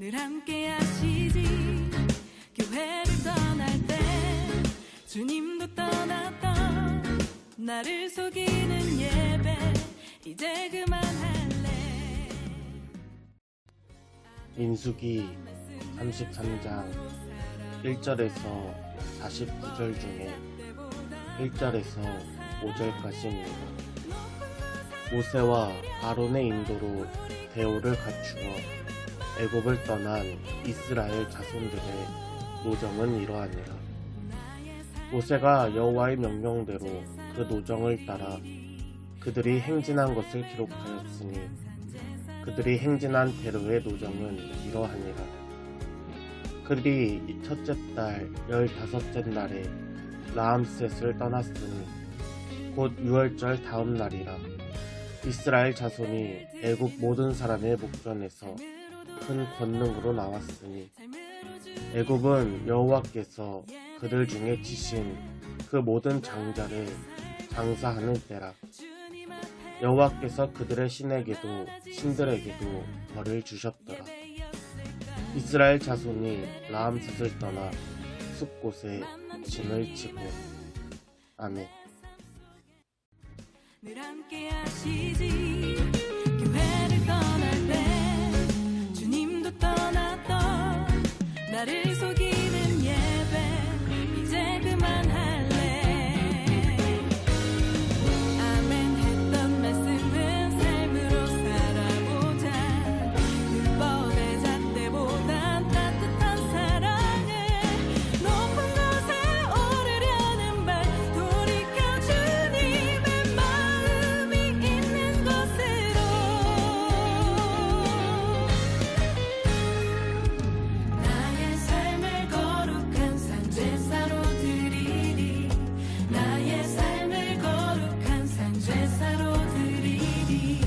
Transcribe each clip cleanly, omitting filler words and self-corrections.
늘 함께 하시지. 교회를 떠날 때 주님도 떠났던 나를 속이는 예배 이제 그만할래. 민수기 33장 1절에서 49절 중에 1절에서 5절까지입니다. 모세와 아론의 인도로 대오를 갖추어 애굽을 떠난 이스라엘 자손들의 노정은 이러하니라. 모세가 여호와의 명령대로 그 노정을 따라 그들이 행진한 것을 기록하였으니 그들이 행진한 대로의 노정은 이러하니라. 그들이 첫째 달 15째 날에 라암셋을 떠났으니 곧 6월절 다음 날이라. 이스라엘 자손이 애굽 모든 사람의 목전에서 큰 권능으로 나왔으니 애굽은 여호와께서 그들 중에 치신 그 모든 장자를 장사하는 때라. 여호와께서 그들의 신에게도 신들에게도 벌을 주셨더라. 이스라엘 자손이 라암셋을 떠나 숲곳에 진을 치고. 아멘. 늘 함께 하시지. 교회를 떠날 때 주님도 떠났던 나를 속이는 예배 이제 그만할래. 아멘 했던 말씀은 삶으로 살아보자. 율법의 잣대보단 따뜻한 사랑을 높은 곳에 오르려는 발 돌이켜 주님의 마음이 있는 곳으로. 나의 삶을 거룩한 산제사로 드리리. 나의 삶을 거룩한 산제사로 드리리.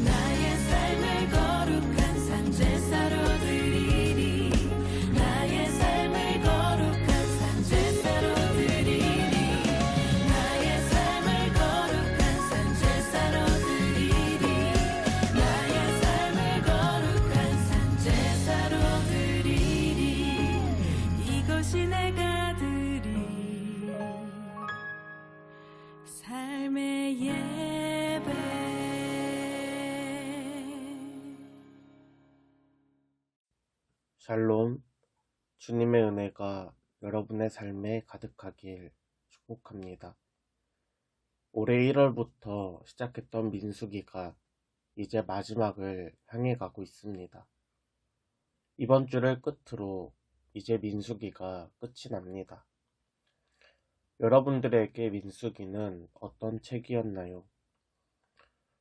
나의 삶을 거룩한 산제사로 드리리. 나의 삶을 거룩한 산제사로 드리리. 나의 삶을 거룩한 산제사로 드리리. 나의 삶을 거룩한 산제사로 드리리. 이것이 내가 드릴 삶의 예배. 샬롬. 주님의 은혜가 여러분의 삶에 가득하길 축복합니다. 올해 1월부터 시작했던 민수기가 이제 마지막을 향해 가고 있습니다. 이번 주를 끝으로 이제 민수기가 끝이 납니다. 여러분들에게 민수기는 어떤 책이었나요?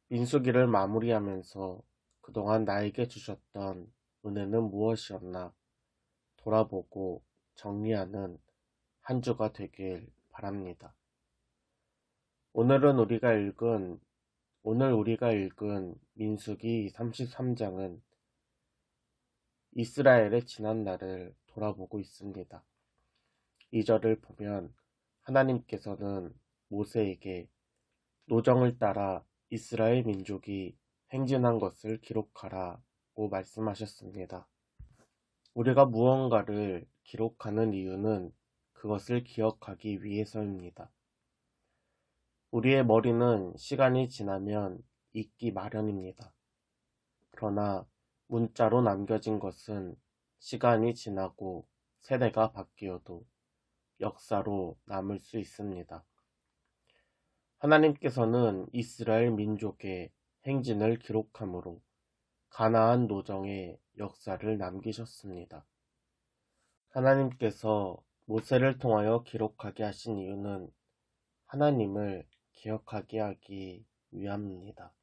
민수기를 마무리하면서 그동안 나에게 주셨던 은혜는 무엇이었나 돌아보고 정리하는 한 주가 되길 바랍니다. 오늘 우리가 읽은 민수기 33장은 이스라엘의 지난 날을 돌아보고 있습니다. 2절을 보면 하나님께서는 모세에게 노정을 따라 이스라엘 민족이 행진한 것을 기록하라고 말씀하셨습니다. 우리가 무언가를 기록하는 이유는 그것을 기억하기 위해서입니다. 우리의 머리는 시간이 지나면 잊기 마련입니다. 그러나 문자로 남겨진 것은 시간이 지나고 세대가 바뀌어도 역사로 남을 수 있습니다. 하나님께서는 이스라엘 민족의 행진을 기록함으로 가나안 노정의 역사를 남기셨습니다. 하나님께서 모세를 통하여 기록하게 하신 이유는 하나님을 기억하게 하기 위함입니다.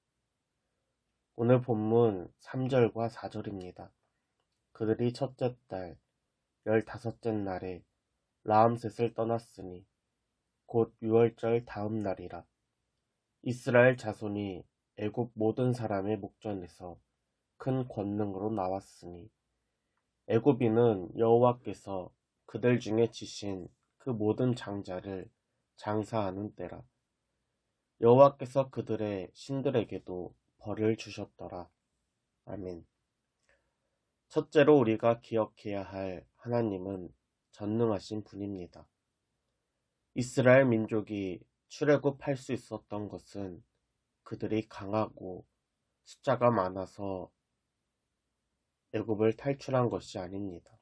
오늘 본문 3절과 4절입니다. 그들이 첫째 달 15째 날에 라암셋을 떠났으니 곧 6월절 다음 날이라. 이스라엘 자손이 애굽 모든 사람의 목전에서 큰 권능으로 나왔으니 애굽인은 여호와께서 그들 중에 지신 그 모든 장자를 장사하는 때라. 여호와께서 그들의 신들에게도 벌을 주셨더라. 아멘. 첫째로 우리가 기억해야 할 하나님은 전능하신 분입니다. 이스라엘 민족이 출애굽할 수 있었던 것은 그들이 강하고 숫자가 많아서 애굽을 탈출한 것이 아닙니다.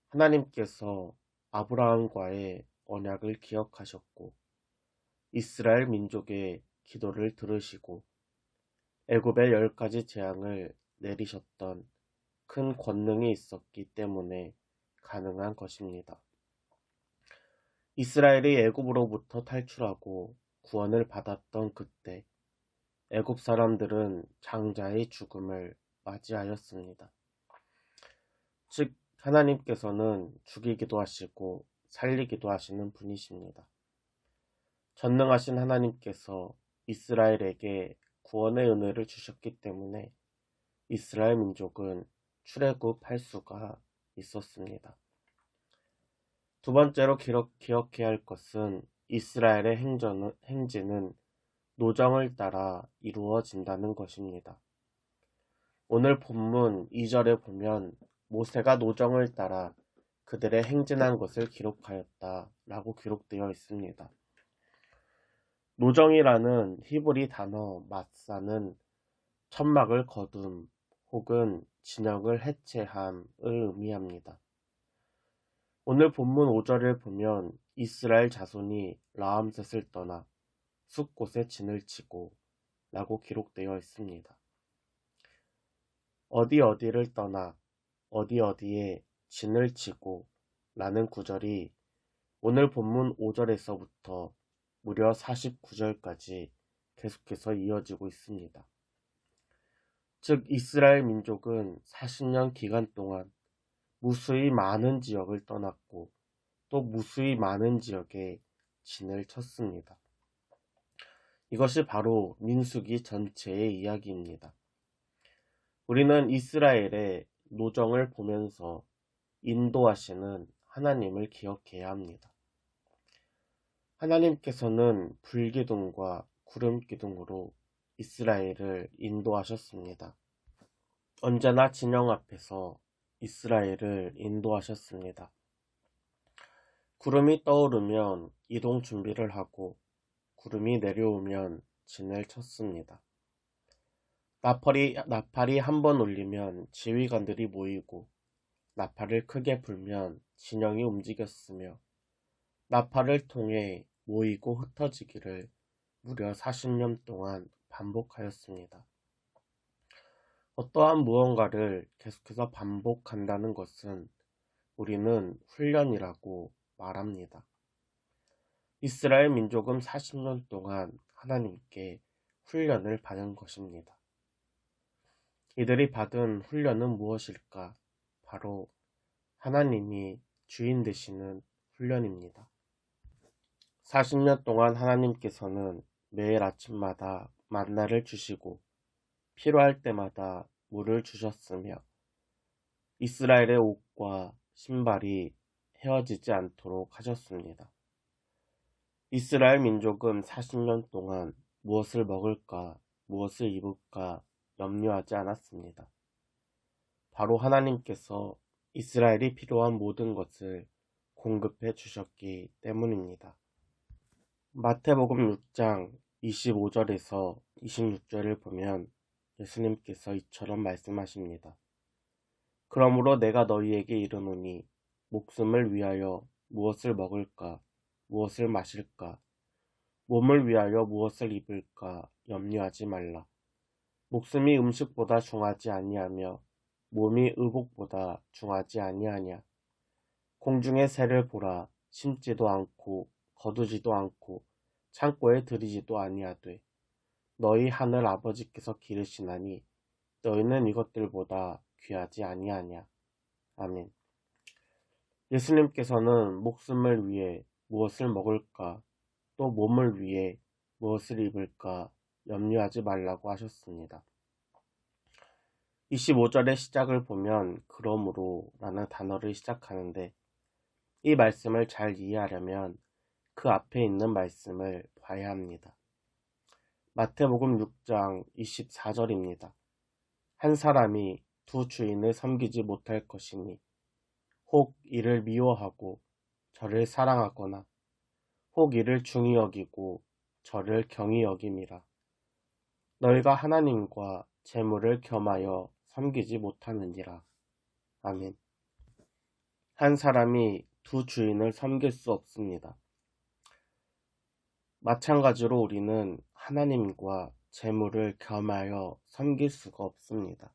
하나님께서 아브라함과의 언약을 기억하셨고 이스라엘 민족의 기도를 들으시고 애굽의 10가지 재앙을 내리셨던 큰 권능이 있었기 때문에 가능한 것입니다. 이스라엘이 애굽으로부터 탈출하고 구원을 받았던 그때 애굽 사람들은 장자의 죽음을 맞이하였습니다. 즉 하나님께서는 죽이기도 하시고 살리기도 하시는 분이십니다. 전능하신 하나님께서 이스라엘에게 구원의 은혜를 주셨기 때문에 이스라엘 민족은 출애굽할 수가 있었습니다. 두 번째로 기억해야 할 것은 이스라엘의 행진은 노정을 따라 이루어진다는 것입니다. 오늘 본문 2절에 보면 모세가 노정을 따라 그들의 행진한 것을 기록하였다 라고 기록되어 있습니다. 노정이라는 히브리 단어 마사는 천막을 거둠 혹은 진영을 해체함을 의미합니다. 오늘 본문 5절을 보면 이스라엘 자손이 라암셋을 떠나 숲곳에 진을 치고 라고 기록되어 있습니다. 어디를 떠나 어디에 진을 치고 라는 구절이 오늘 본문 5절에서부터 무려 49절까지 계속해서 이어지고 있습니다. 즉 이스라엘 민족은 40년 기간 동안 무수히 많은 지역을 떠났고 또 무수히 많은 지역에 진을 쳤습니다. 이것이 바로 민수기 전체의 이야기입니다. 우리는 이스라엘의 노정을 보면서 인도하시는 하나님을 기억해야 합니다. 하나님께서는 불기둥과 구름기둥으로 이스라엘을 인도하셨습니다. 언제나 진영 앞에서 이스라엘을 인도하셨습니다. 구름이 떠오르면 이동 준비를 하고 구름이 내려오면 진을 쳤습니다. 나팔이 한번 울리면 지휘관들이 모이고 나팔을 크게 불면 진영이 움직였으며 나팔을 통해 모이고 흩어지기를 무려 40년 동안 반복하였습니다. 어떠한 무언가를 계속해서 반복한다는 것은 우리는 훈련이라고 말합니다. 이스라엘 민족은 40년 동안 하나님께 훈련을 받은 것입니다. 이들이 받은 훈련은 무엇일까? 바로 하나님이 주인 되시는 훈련입니다. 40년 동안 하나님께서는 매일 아침마다 만나를 주시고 필요할 때마다 물을 주셨으며 이스라엘의 옷과 신발이 헤어지지 않도록 하셨습니다. 이스라엘 민족은 40년 동안 무엇을 먹을까, 무엇을 입을까 염려하지 않았습니다. 바로 하나님께서 이스라엘이 필요한 모든 것을 공급해 주셨기 때문입니다. 마태복음 6장 25절에서 26절을 보면 예수님께서 이처럼 말씀하십니다. 그러므로 내가 너희에게 이르노니 목숨을 위하여 무엇을 먹을까, 무엇을 마실까, 몸을 위하여 무엇을 입을까 염려하지 말라. 목숨이 음식보다 중하지 아니하며 몸이 의복보다 중하지 아니하냐. 공중의 새를 보라. 심지도 않고 거두지도 않고 창고에 들이지도 아니하되 너희 하늘 아버지께서 기르시나니 너희는 이것들보다 귀하지 아니하냐. 아멘. 예수님께서는 목숨을 위해 무엇을 먹을까, 또 몸을 위해 무엇을 입을까 염려하지 말라고 하셨습니다. 25절의 시작을 보면 그러므로 라는 단어를 시작하는데 이 말씀을 잘 이해하려면 그 앞에 있는 말씀을 봐야 합니다. 마태복음 6장 24절입니다. 한 사람이 두 주인을 섬기지 못할 것이니 혹 이를 미워하고 저를 사랑하거나 혹 이를 중히 여기고 저를 경히 여김이라. 너희가 하나님과 재물을 겸하여 섬기지 못하느니라. 아멘. 한 사람이 두 주인을 섬길 수 없습니다. 마찬가지로 우리는 하나님과 재물을 겸하여 섬길 수가 없습니다.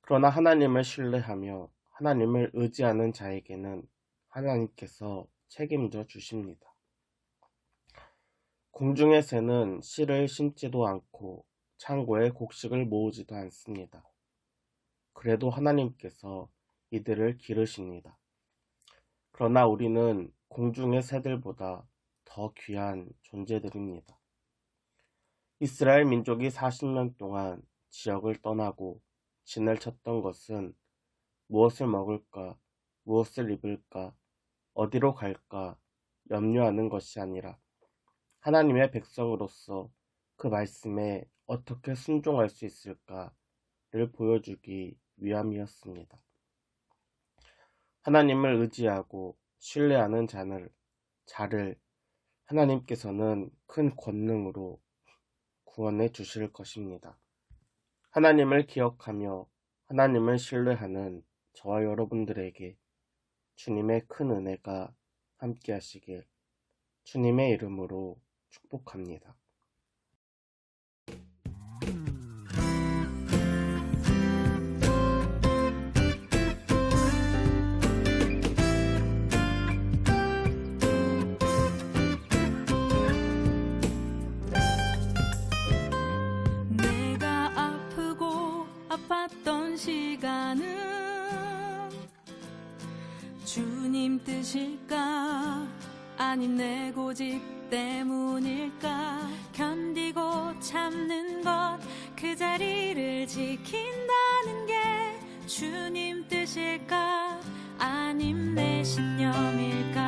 그러나 하나님을 신뢰하며 하나님을 의지하는 자에게는 하나님께서 책임져 주십니다. 공중의 새는 씨를 심지도 않고 창고에 곡식을 모으지도 않습니다. 그래도 하나님께서 이들을 기르십니다. 그러나 우리는 공중의 새들보다 더 귀한 존재들입니다. 이스라엘 민족이 40년 동안 지역을 떠나고 진을 쳤던 것은 무엇을 먹을까, 무엇을 입을까, 어디로 갈까 염려하는 것이 아니라 하나님의 백성으로서 그 말씀에 어떻게 순종할 수 있을까를 보여주기 위함이었습니다. 하나님을 의지하고 신뢰하는 자를 하나님께서는 큰 권능으로 구원해 주실 것입니다. 하나님을 기억하며 하나님을 신뢰하는 저와 여러분들에게 주님의 큰 은혜가 함께 하시길 주님의 이름으로 축복합니다. 내가 아프고 아팠던 시간은 주님 뜻일까 아님 내 고집 때문일까 견디고 참는 것 그 자리를 지킨다는 게 주님 뜻일까 아님 내 신념일까